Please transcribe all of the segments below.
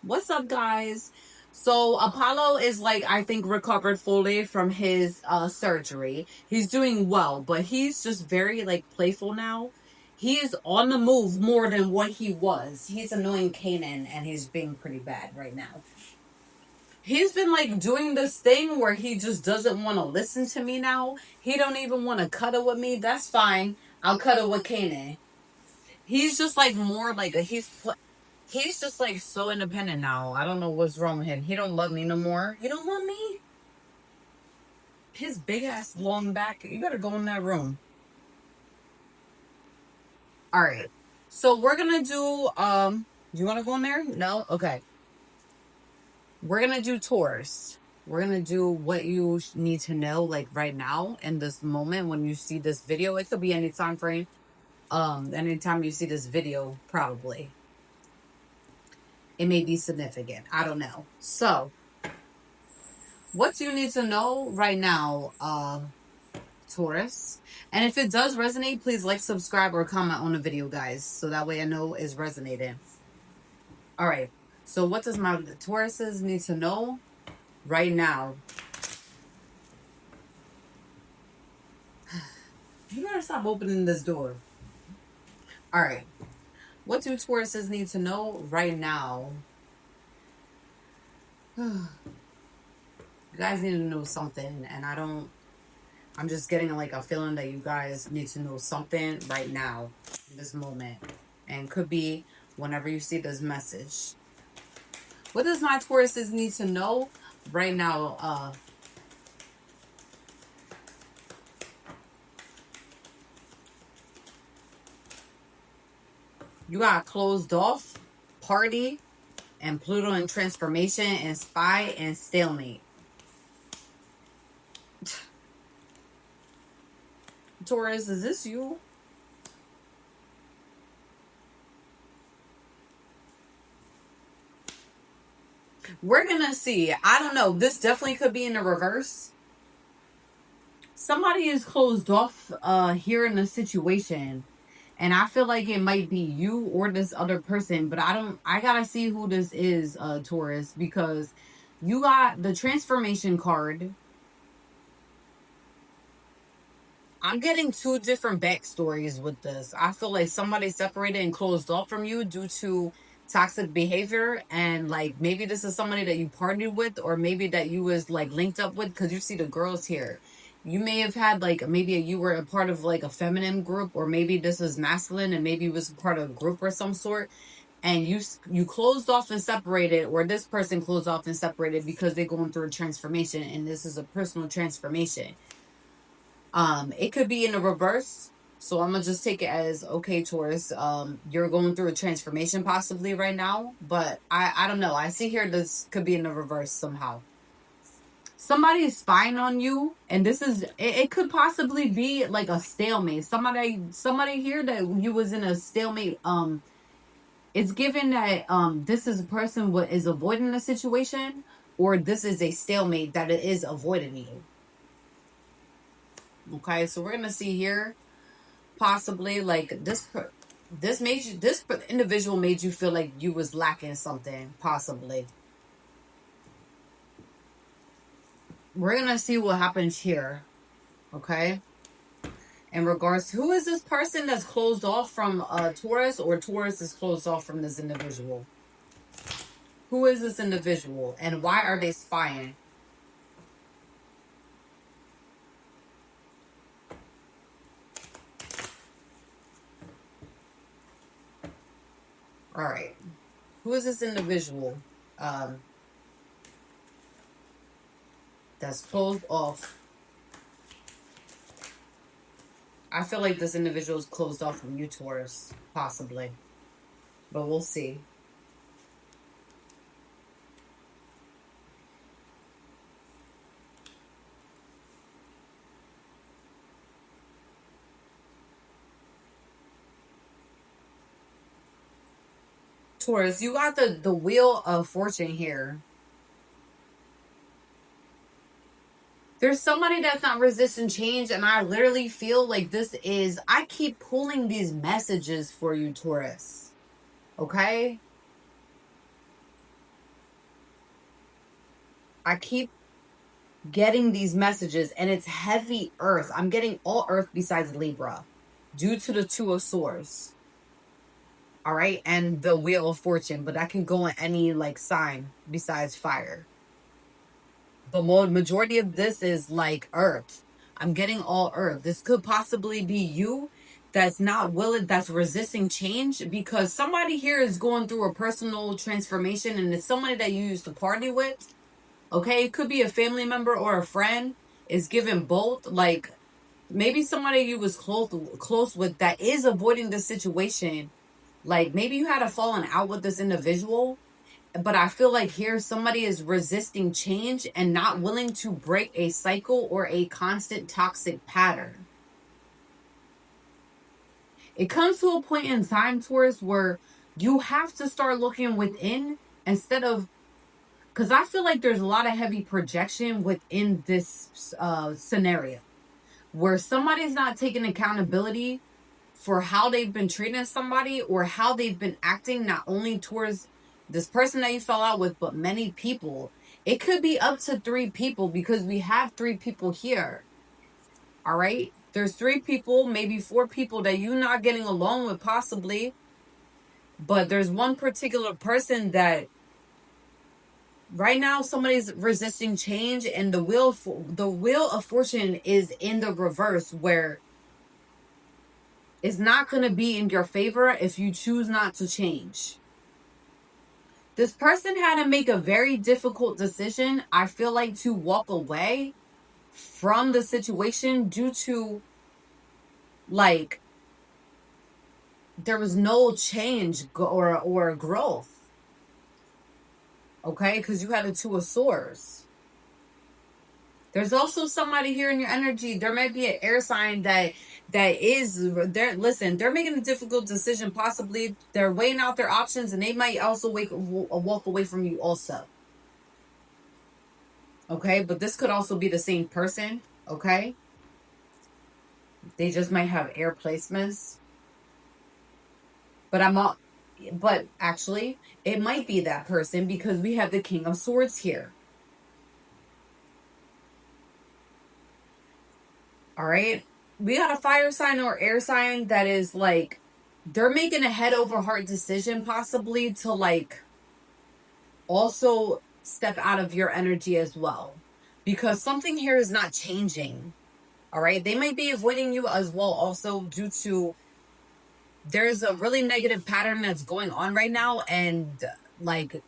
What's up, guys? So Apollo is like, I think, recovered fully from his surgery. He's doing well, but he's just very like playful now. He is on the move more than what he was. He's annoying Kanan, and he's being pretty bad right now. He's been like doing this thing where he just doesn't want to listen to me now. He don't even want to cuddle with me. That's fine. I'll cuddle with Kanan. He's just like more like he's just like so independent now. I don't know what's wrong with him. He don't love me no more. You don't love me? His big ass long back. You better go in that room. All right. So we're gonna do you wanna go in there? No? Okay. We're gonna do tours. We're gonna do what you need to know like right now in this moment when you see this video. It could be any time frame. Anytime you see this video, probably. It may be significant. I don't know. So what you need to know right now, Taurus. And if it does resonate, please like, subscribe, or comment on the video, guys. So that way I know it's resonating. All right. So what does my Tauruses need to know right now? You better stop opening this door. All right. What do Tauruses need to know right now? You guys need to know something, and I'm just getting like a feeling that you guys need to know something right now, in this moment. And could be whenever you see this message. What does my Tauruses need to know right now? You got closed off, party, and Pluto and transformation, and spy, and stalemate. Taurus, is this you? We're gonna see. I don't know. This definitely could be in the reverse. Somebody is closed off here in the situation. And I feel like it might be you or this other person, but I gotta see who this is, Taurus, because you got the transformation card. I'm getting two different backstories with this. I feel like somebody separated and closed off from you due to toxic behavior, and like maybe this is somebody that you partied with, or maybe that you was like linked up with, because you see the girls here. You may have had like, maybe you were a part of like a feminine group, or maybe this is masculine and maybe you was part of a group or some sort, and you closed off and separated, or this person closed off and separated because they're going through a transformation, and this is a personal transformation. It could be in the reverse. So I'm gonna just take it as, okay, Taurus, you're going through a transformation possibly right now, but I don't know. I see here this could be in the reverse somehow. Somebody is spying on you, and this is it could possibly be like a stalemate. Somebody here that you was in a stalemate. It's given that this is a person what is avoiding the situation, or this is a stalemate that it is avoiding you. Okay, so we're gonna see here, possibly like this individual made you feel like you was lacking something, possibly. We're gonna see what happens here. Okay, in regards to who is this person that's closed off from Taurus, or Taurus is closed off from this individual. Who is this individual, and why are they spying? All right. Who is this individual that's closed off? I feel like this individual is closed off from you, Taurus, possibly. But we'll see. Taurus, you got the wheel of fortune here. There's somebody that's not resisting change, and I literally feel like I keep pulling these messages for you, Taurus. Okay? I keep getting these messages, and it's heavy earth. I'm getting all earth besides Libra due to the Two of Swords. All right. And the Wheel of Fortune, but that can go in any like sign besides fire. But majority of this is like earth. I'm getting all earth. This could possibly be you that's not willing, that's resisting change, because somebody here is going through a personal transformation, and it's somebody that you used to party with. Okay, it could be a family member or a friend. Is given both. Like maybe somebody you was close with that is avoiding the situation. Like maybe you had a falling out with this individual, but I feel like here somebody is resisting change and not willing to break a cycle or a constant toxic pattern. It comes to a point in time, Taurus, where you have to start looking within instead of, because I feel like there's a lot of heavy projection within this scenario where somebody's not taking accountability for how they've been treating somebody or how they've been acting, not only towards this person that you fell out with, but many people. It could be up to 3 people, because we have 3 people here. All right. There's 3 people, maybe 4 people that you're not getting along with possibly. But there's one particular person that right now somebody's resisting change, and the wheel of fortune is in the reverse, where it's not going to be in your favor if you choose not to change. This person had to make a very difficult decision, I feel like, to walk away from the situation due to, like, there was no change or growth. Okay, because you had a Two of Swords. There's also somebody here in your energy. There might be an air sign that is there. Listen, they're making a difficult decision. Possibly they're weighing out their options, and they might also walk away from you also. Okay, but this could also be the same person. Okay, they just might have air placements. But actually, it might be that person, because we have the King of Swords here. All right. We got a fire sign or air sign that is like, they're making a head over heart decision possibly to like also step out of your energy as well, because something here is not changing. All right. They might be avoiding you as well also due to there's a really negative pattern that's going on right now, and like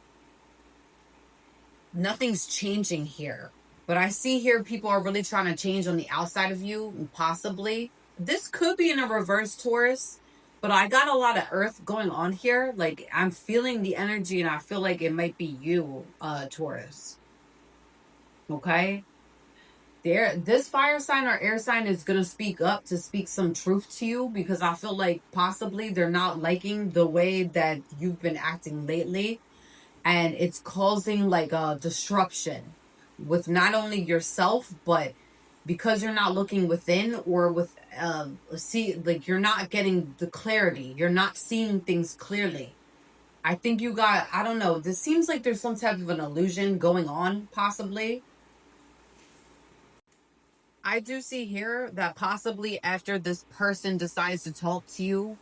nothing's changing here. But I see here people are really trying to change on the outside of you, possibly. This could be in a reverse, Taurus, but I got a lot of earth going on here. Like, I'm feeling the energy, and I feel like it might be you, Taurus. Okay? This fire sign or air sign is going to speak up to speak some truth to you, because I feel like possibly they're not liking the way that you've been acting lately. And it's causing like a disruption with not only yourself, but because you're not looking within, or with like you're not getting the clarity, you're not seeing things clearly. I think you got, I don't know, this seems like there's some type of an illusion going on possibly. I do see here that possibly after this person decides to talk to you,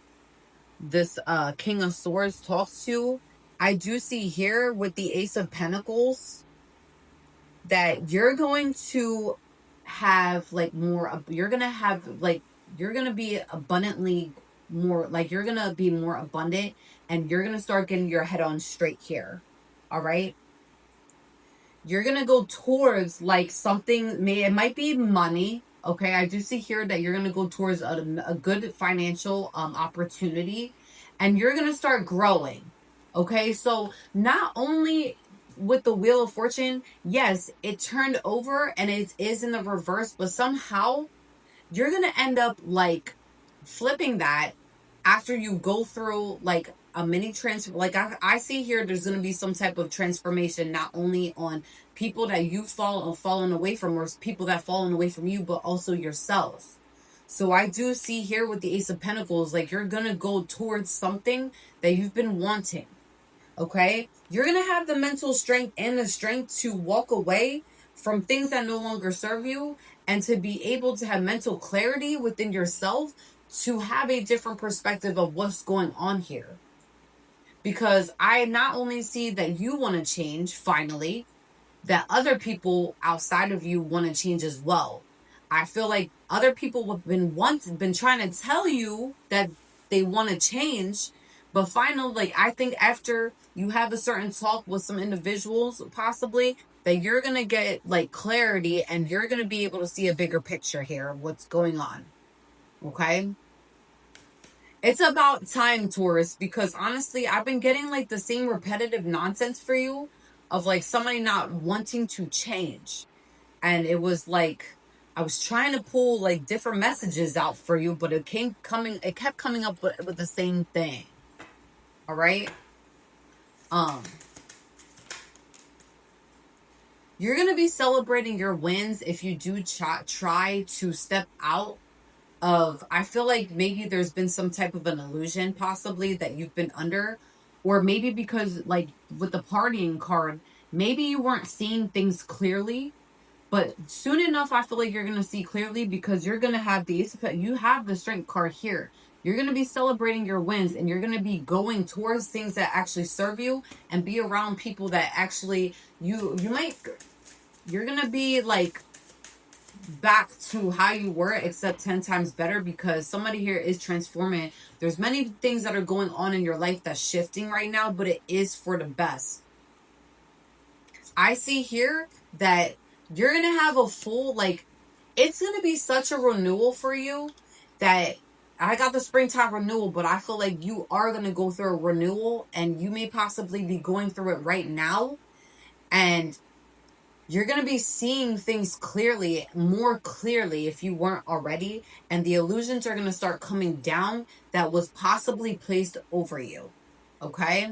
this King of Swords talks to you, I do see here with the Ace of Pentacles that you're going to have like more, you're going to have like, you're going to be abundantly more, like you're going to be more abundant, and you're going to start getting your head on straight here. All right. You're going to go towards like something, it might be money. Okay. I do see here that you're going to go towards a good financial opportunity, and you're going to start growing. Okay. So not only with the Wheel of Fortune, yes, it turned over and it is in the reverse, but somehow you're going to end up like flipping that after you go through like a mini transfer. Like I see here, there's going to be some type of transformation, not only on people that you've fallen away from, or people that fallen away from you, but also yourself. So I do see here with the Ace of Pentacles, like you're going to go towards something that you've been wanting. Okay? You're going to have the mental strength and the strength to walk away from things that no longer serve you and to be able to have mental clarity within yourself to have a different perspective of what's going on here. Because I not only see that you want to change finally, that other people outside of you want to change as well. I feel like other people have been trying to tell you that they want to change, but finally, like I think after you have a certain talk with some individuals, possibly that you're gonna get like clarity and you're gonna be able to see a bigger picture here of what's going on. Okay. It's about time, Taurus, because honestly, I've been getting like the same repetitive nonsense for you of like somebody not wanting to change. And it was like I was trying to pull like different messages out for you, but it kept coming up with the same thing. All right. You're gonna be celebrating your wins if you do try to step out of, I feel like maybe there's been some type of an illusion possibly that you've been under, or maybe because like with the partying card, maybe you weren't seeing things clearly, but soon enough I feel like you're going to see clearly because you're going to have you have the strength card here. You're going to be celebrating your wins and you're going to be going towards things that actually serve you and be around people that actually you're going to be like back to how you were except 10 times better because somebody here is transforming. There's many things that are going on in your life that's shifting right now, but it is for the best. I see here that you're gonna have a full, like, it's gonna be such a renewal for you that I got the springtime renewal, but I feel like you are gonna go through a renewal and you may possibly be going through it right now, and you're going to be seeing things clearly, more clearly if you weren't already, and the illusions are going to start coming down that was possibly placed over you. Okay?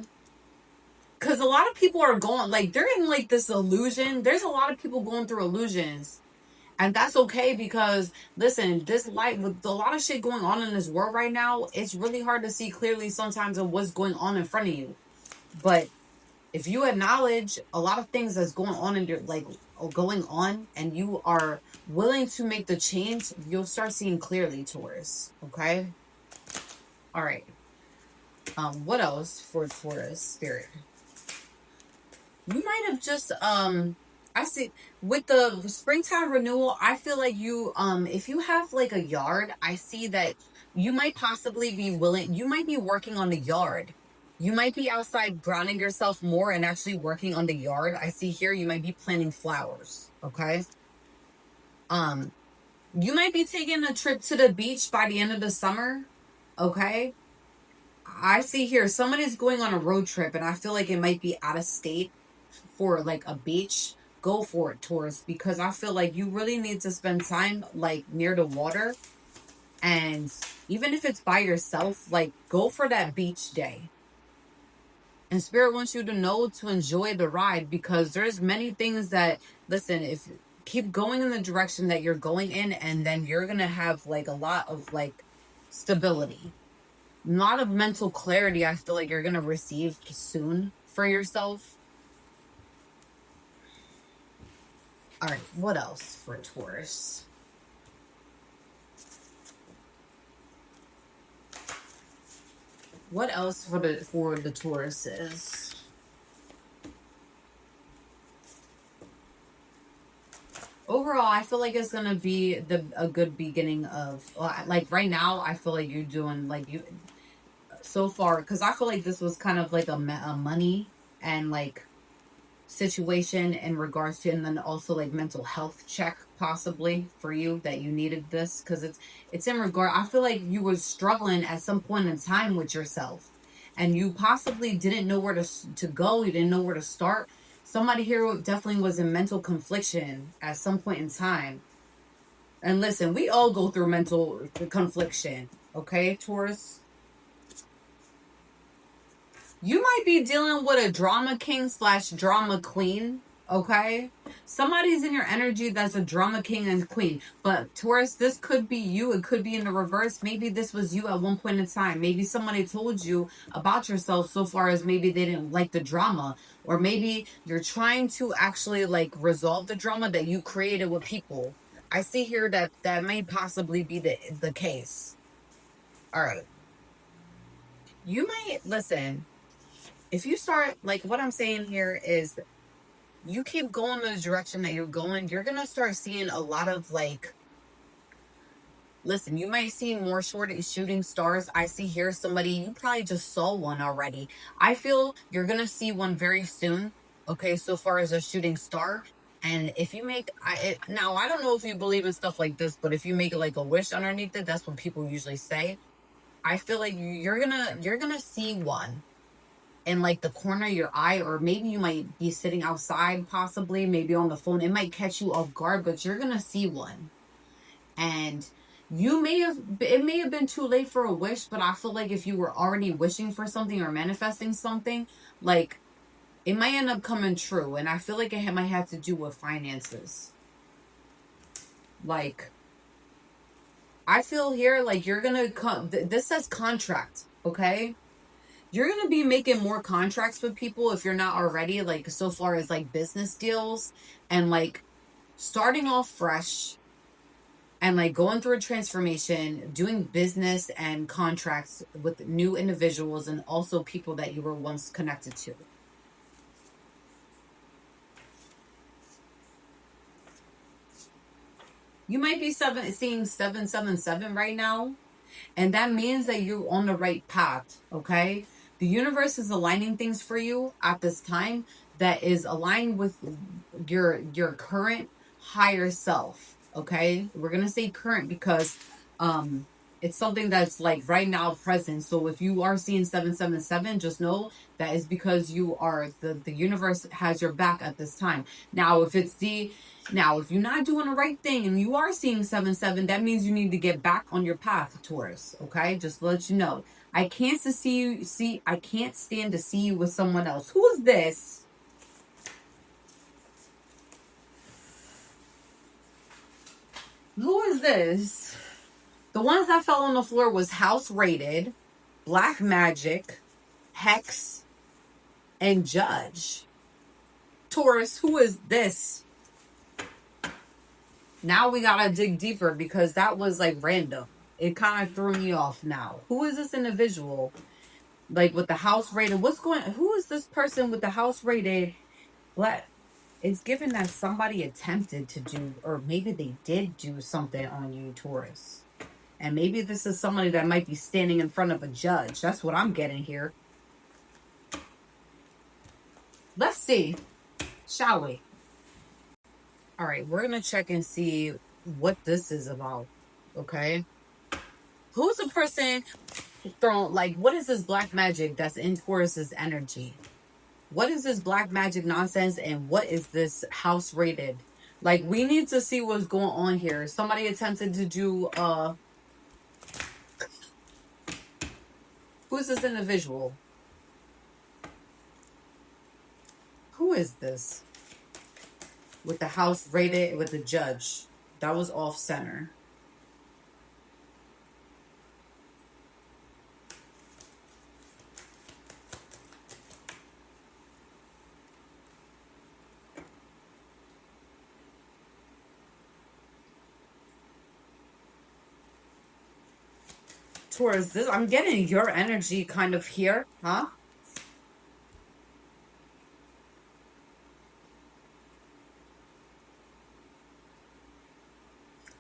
Because a lot of people are going, like, they're in like this illusion. There's a lot of people going through illusions. And that's okay because, listen, this life, with a lot of shit going on in this world right now, it's really hard to see clearly sometimes of what's going on in front of you. But if you acknowledge a lot of things that's going on in your, like, going on, and you are willing to make the change, you'll start seeing clearly, Taurus. Okay. All right. What else for Taurus spirit? You might have just I see with the springtime renewal, I feel like you if you have like a yard, I see that you might possibly be willing, you might be working on the yard. You might be outside grounding yourself more and actually working on the yard. I see here you might be planting flowers, okay? You might be taking a trip to the beach by the end of the summer, okay? I see here somebody's going on a road trip and I feel like it might be out of state for like a beach. Go for it, Taurus, because I feel like you really need to spend time like near the water, and even if it's by yourself, like go for that beach day. And spirit wants you to know to enjoy the ride because there's many things that, listen, if keep going in the direction that you're going in, and then you're gonna have like a lot of like stability, a lot of mental clarity. I feel like you're gonna receive soon for yourself. All right, what else for Taurus? What else for the Tauruses? Overall, I feel like it's gonna be a good beginning of like right now. I feel like you're doing like you so far because I feel like this was kind of like a money and like situation in regards to, and then also like mental health check possibly for you that you needed this because it's in regard, I feel like you were struggling at some point in time with yourself and you possibly didn't know where to go, you didn't know where to start. Somebody here definitely was in mental confliction at some point in time. And listen, we all go through mental confliction, okay, Taurus? You might be dealing with a drama king / drama queen, Okay? Somebody's in your energy that's a drama king and queen. But Taurus, this could be you. It could be in the reverse. Maybe this was you at one point in time. Maybe somebody told you about yourself so far as maybe they didn't like the drama. Or maybe you're trying to actually like resolve the drama that you created with people. I see here that that may possibly be the case. All right. You might listen. If you start like what I'm saying here is you keep going in the direction that you're going, you're gonna start seeing a lot of like, listen, you might see more shooting stars. I see here somebody, you probably just saw one already. I feel you're gonna see one very soon. Okay, so far as a shooting star. And if you make now I don't know if you believe in stuff like this, but if you make like a wish underneath it, that's what people usually say. I feel like you're gonna see one in like the corner of your eye, or maybe you might be sitting outside, possibly, maybe on the phone. It might catch you off guard, but you're gonna see one. And it may have been too late for a wish, but I feel like if you were already wishing for something or manifesting something, like it might end up coming true. And I feel like it might have to do with finances. Like, I feel here like you're gonna come, this says contract, okay? You're going to be making more contracts with people if you're not already, like so far as like business deals and like starting off fresh and like going through a transformation, doing business and contracts with new individuals and also people that you were once connected to. You might be seeing 777 right now, and that means that you're on the right path, okay? The universe is aligning things for you at this time that is aligned with your current higher self, okay? We're going to say current because it's something that's like right now present. So if you are seeing 777, just know that is because you are the universe has your back at this time. Now if you're not doing the right thing and you are seeing 7-7, that means you need to get back on your path, Taurus. Okay, just to let you know. I can't stand to see you with someone else. Who is this? Who is this? The ones that fell on the floor was house rated, black magic, hex, and judge. Taurus, who is this? Now we gotta dig deeper because that was like random. It kind of threw me off now. Who is this individual? Like with the house rated, who is this person with the house rated? What? It's given that somebody attempted to do, or maybe they did do something on you, Taurus. And maybe this is somebody that might be standing in front of a judge. That's what I'm getting here. Let's see. Shall we? All right, we're going to check and see what this is about. Okay? Who's the person throwing, like, what is this black magic that's in Taurus's energy? What is this black magic nonsense, and what is this house rated? Like, we need to see what's going on here. Somebody attempted to do, who's this individual? Who is this? With the house rated with the judge. That was off center. Towards this, I'm getting your energy kind of here, huh?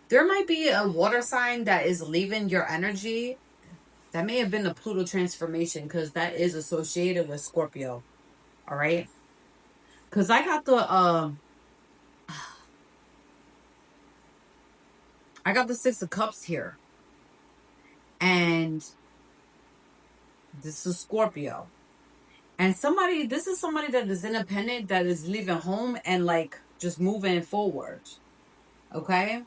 There might be a water sign that is leaving your energy. That may have been the Pluto transformation because that is associated with Scorpio. All right. Because I got the Six of Cups here. And this is Scorpio. And this is somebody that is independent, that is leaving home and like just moving forward. Okay?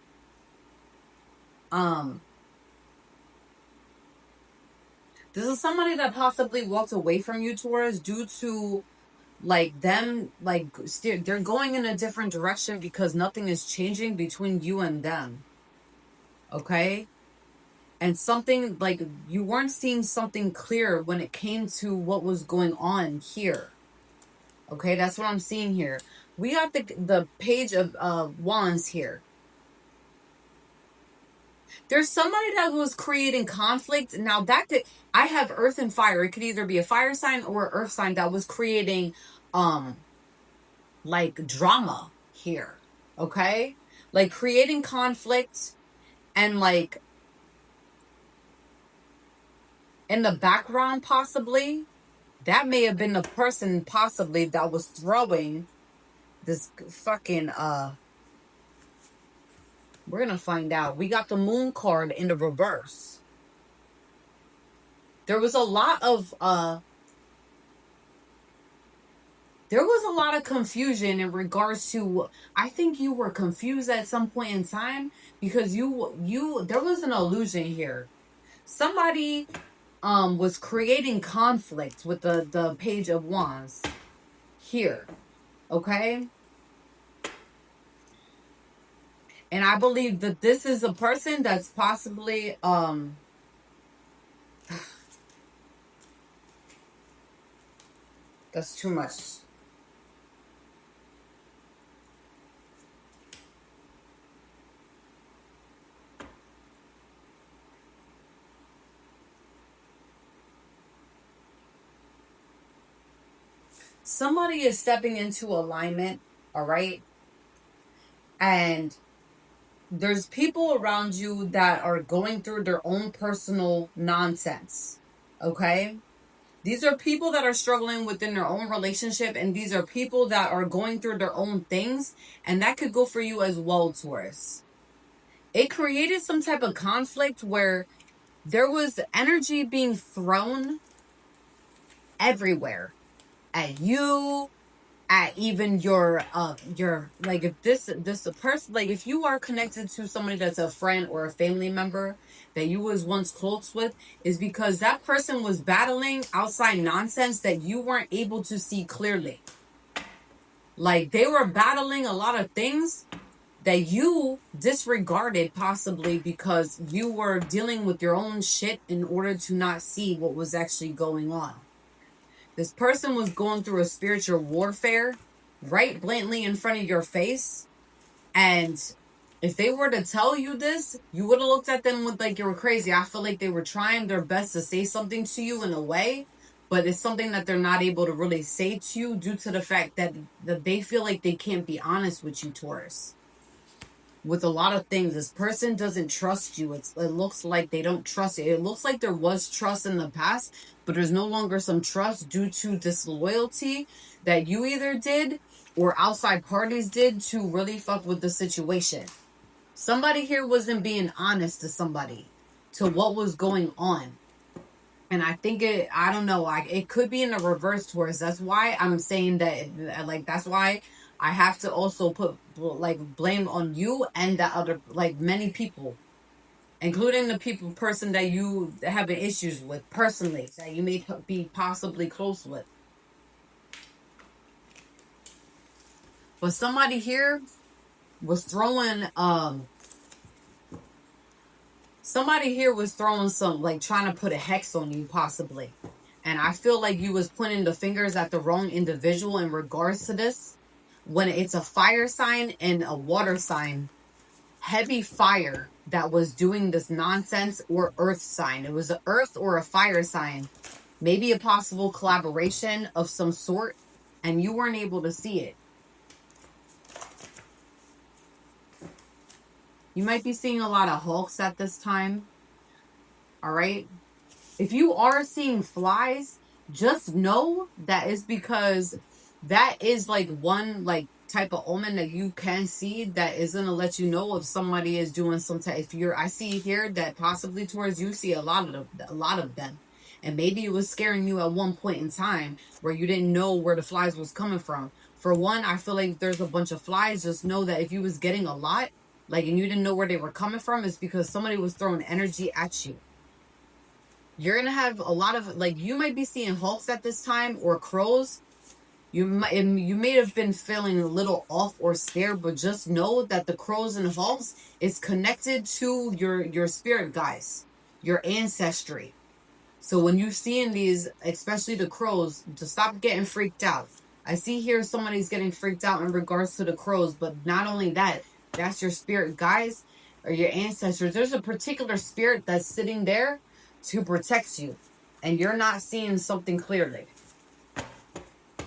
This is somebody that possibly walked away from you, Taurus, due to like them, like they're going in a different direction because nothing is changing between you and them. Okay. And something like you weren't seeing something clear when it came to what was going on here. Okay, that's what I'm seeing here. We got the page of wands here. There's somebody that was creating conflict. Now that could, I have earth and fire. It could either be a fire sign or an earth sign that was creating like drama here. Okay? Like creating conflict and like in the background possibly. That may have been the person possibly that was throwing this fucking we're gonna find out. We got the moon card in the reverse. There was a lot of confusion in regards to, I think you were confused at some point in time because there was an illusion here. Somebody was creating conflict with the page of wands here. Okay? And I believe that this is a person that's possibly that's too much. Somebody is stepping into alignment, all right? And there's people around you that are going through their own personal nonsense, okay? These are people that are struggling within their own relationship, and these are people that are going through their own things, and that could go for you as well, Taurus. It created some type of conflict where there was energy being thrown everywhere at you, at even your like, if this person, like if you are connected to somebody that's a friend or a family member that you was once close with, is because that person was battling outside nonsense that you weren't able to see clearly. Like they were battling a lot of things that you disregarded, possibly because you were dealing with your own shit in order to not see what was actually going on. This person was going through a spiritual warfare right blatantly in front of your face. And if they were to tell you this, you would have looked at them with like you were crazy. I feel like they were trying their best to say something to you in a way, but it's something that they're not able to really say to you due to the fact that they feel like they can't be honest with you, Taurus. With a lot of things, this person doesn't trust you. It looks like they don't trust you. It looks like there was trust in the past, but there's no longer some trust due to disloyalty that you either did or outside parties did to really fuck with the situation. Somebody here wasn't being honest to somebody, to what was going on. And I think I don't know, like it could be in a reverse, Taurus. That's why I'm saying that, like, that's why I have to also put like blame on you and the other, like many people, including the person that you having issues with personally, that you may be possibly close with. But somebody here was throwing some, like trying to put a hex on you possibly. And I feel like you was pointing the fingers at the wrong individual in regards to this. When it's a fire sign and a water sign, heavy fire that was doing this nonsense, or earth sign. It was an earth or a fire sign. Maybe a possible collaboration of some sort, and you weren't able to see it. You might be seeing a lot of hulks at this time. All right. If you are seeing flies, just know that is because that is like one like type of omen that you can see that is going to let you know if somebody is doing some type. I see here that possibly towards you see a lot of them. And maybe it was scaring you at one point in time where you didn't know where the flies was coming from. For one, I feel like there's a bunch of flies. Just know that if you was getting a lot, like, and you didn't know where they were coming from, it's because somebody was throwing energy at you. You're going to have a lot of, like, you might be seeing hulks at this time or crows. You may have been feeling a little off or scared, but just know that the crows and hawks is connected to your spirit guides, your ancestry. So when you're seeing these, especially the crows, to stop getting freaked out. I see here somebody's getting freaked out in regards to the crows, but not only that, that's your spirit guides or your ancestors. There's a particular spirit that's sitting there to protect you, and you're not seeing something clearly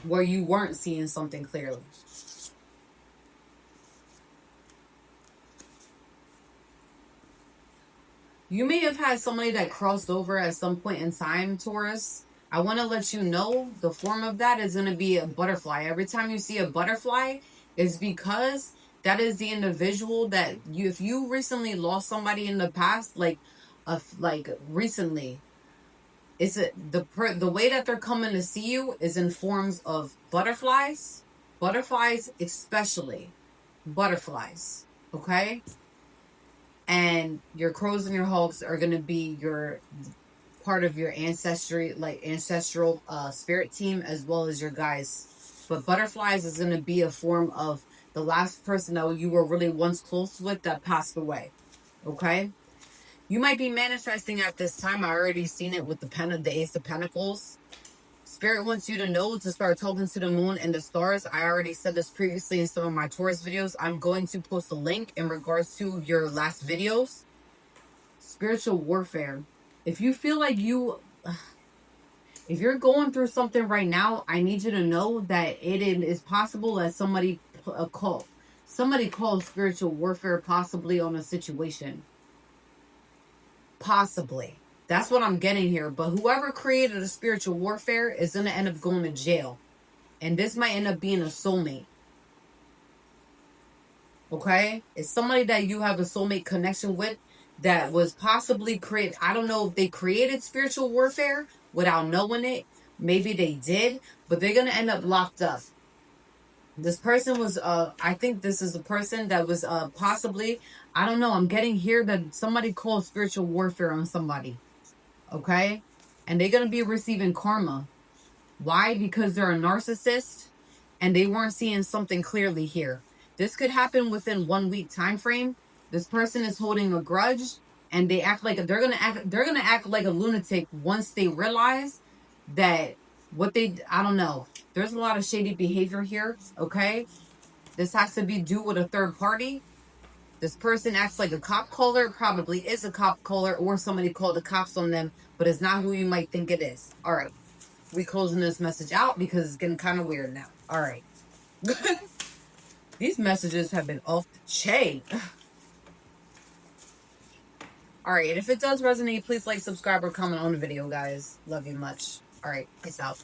where you weren't seeing something clearly. You may have had somebody that crossed over at some point in time, Taurus. I want to let you know the form of that is going to be a butterfly. Every time you see a butterfly, is because that is the individual that you, if you recently lost somebody in the past, like recently, it's the way that they're coming to see you is in forms of butterflies especially butterflies, okay? And your crows and your hawks are going to be your part of your ancestral spirit team, as well as your guys. But butterflies is going to be a form of the last person that you were really once close with that passed away, okay? You might be manifesting at this time. I already seen it with the Ace of Pentacles. Spirit wants you to know to start talking to the moon and the stars. I already said this previously in some of my Taurus videos. I'm going to post a link in regards to your last videos. Spiritual warfare. If you feel like if you're going through something right now, I need you to know that it is possible that somebody calls spiritual warfare possibly on a situation. Possibly. That's what I'm getting here. But whoever created a spiritual warfare is going to end up going to jail. And this might end up being a soulmate. Okay? It's somebody that you have a soulmate connection with that was possibly created. I don't know if they created spiritual warfare without knowing it. Maybe they did. But they're going to end up locked up. This person was, I think this is a person that was possibly, I don't know. I'm getting here that somebody called spiritual warfare on somebody. Okay? And they're going to be receiving karma. Why? Because they're a narcissist and they weren't seeing something clearly here. This could happen within 1 week time frame. This person is holding a grudge and they act like they're going to act like a lunatic once they realize that I don't know. There's a lot of shady behavior here, okay? This has to be due with a third party. This person acts like a cop caller, probably is a cop caller, or somebody called the cops on them, but it's not who you might think it is. All right. We closing this message out because it's getting kind of weird now. All right. These messages have been off the chain. All right. And if it does resonate, please like, subscribe, or comment on the video, guys. Love you much. All right. Peace out.